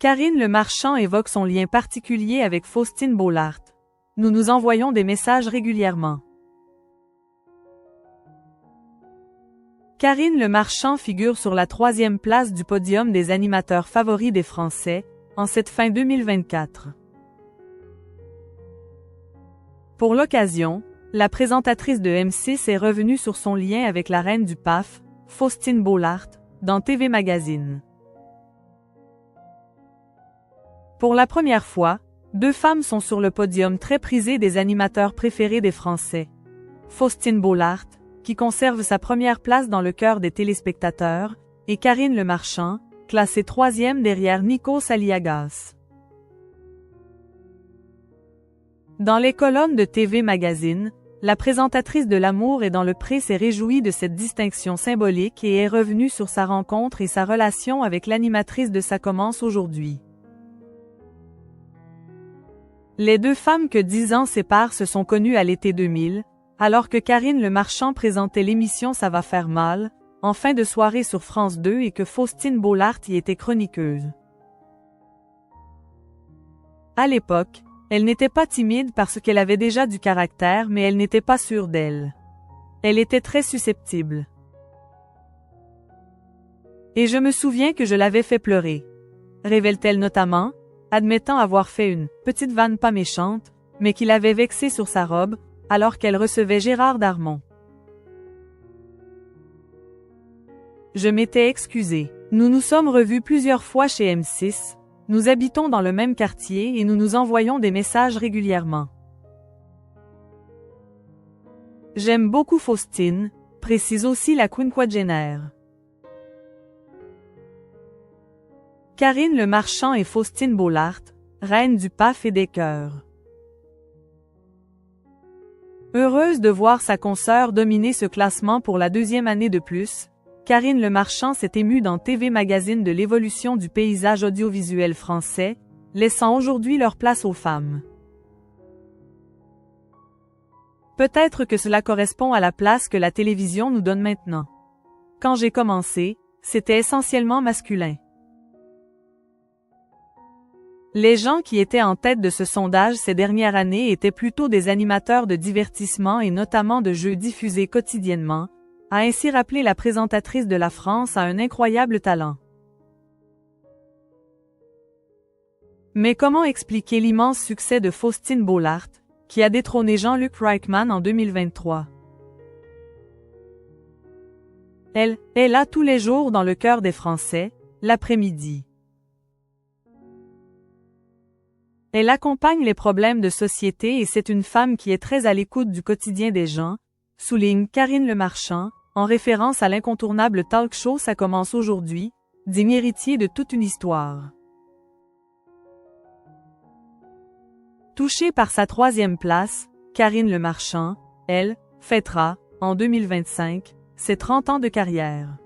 Karine Le Marchand évoque son lien particulier avec Faustine Bollaert. Nous nous envoyons des messages régulièrement. Karine Le Marchand figure sur la 3e place du podium des animateurs favoris des Français, en cette fin 2024. Pour l'occasion, la présentatrice de M6 est revenue sur son lien avec la reine du PAF, Faustine Bollaert, dans TV Magazine. Pour la première fois, 2 femmes sont sur le podium très prisé des animateurs préférés des Français. Faustine Bollaert, qui conserve sa première place dans le cœur des téléspectateurs, et Karine Le Marchand, classée 3e derrière Nikos Aliagas. Dans les colonnes de TV Magazine, la présentatrice de L'amour est dans le pré s'est réjouie de cette distinction symbolique et est revenue sur sa rencontre et sa relation avec l'animatrice de Ça commence aujourd'hui. Les 2 femmes que 10 ans séparent se sont connues à l'été 2000, alors que Karine Le Marchand présentait l'émission Ça va faire mal, en fin de soirée sur France 2 et que Faustine Bollaert y était chroniqueuse. À l'époque, elle n'était pas timide parce qu'elle avait déjà du caractère mais elle n'était pas sûre d'elle. Elle était très susceptible. Et je me souviens que je l'avais fait pleurer. Révèle-t-elle notamment, admettant avoir fait une petite vanne pas méchante, mais qui l'avait vexée sur sa robe, alors qu'elle recevait Gérard Darmon. Je m'étais excusée. Nous nous sommes revus plusieurs fois chez M6, nous habitons dans le même quartier et nous nous envoyons des messages régulièrement. J'aime beaucoup Faustine, précise aussi la quinquagénaire. Karine Le Marchand et Faustine Bollaert, reine du PAF et des cœurs. Heureuse de voir sa consoeur dominer ce classement pour la 2e année de plus, Karine Le Marchand s'est émue dans TV Magazine de l'évolution du paysage audiovisuel français, laissant aujourd'hui leur place aux femmes. Peut-être que cela correspond à la place que la télévision nous donne maintenant. Quand j'ai commencé, c'était essentiellement masculin. Les gens qui étaient en tête de ce sondage ces dernières années étaient plutôt des animateurs de divertissement et notamment de jeux diffusés quotidiennement, a ainsi rappelé la présentatrice de La France à un incroyable talent. Mais comment expliquer l'immense succès de Faustine Bollaert, qui a détrôné Jean-Luc Reichmann en 2023? Elle est là tous les jours dans le cœur des Français, l'après-midi. Elle accompagne les problèmes de société et c'est une femme qui est très à l'écoute du quotidien des gens, souligne Karine Le Marchand, en référence à l'incontournable talk show Ça commence aujourd'hui, digne héritier de toute une histoire. Touchée par sa 3e place, Karine Le Marchand, elle, fêtera, en 2025, ses 30 ans de carrière.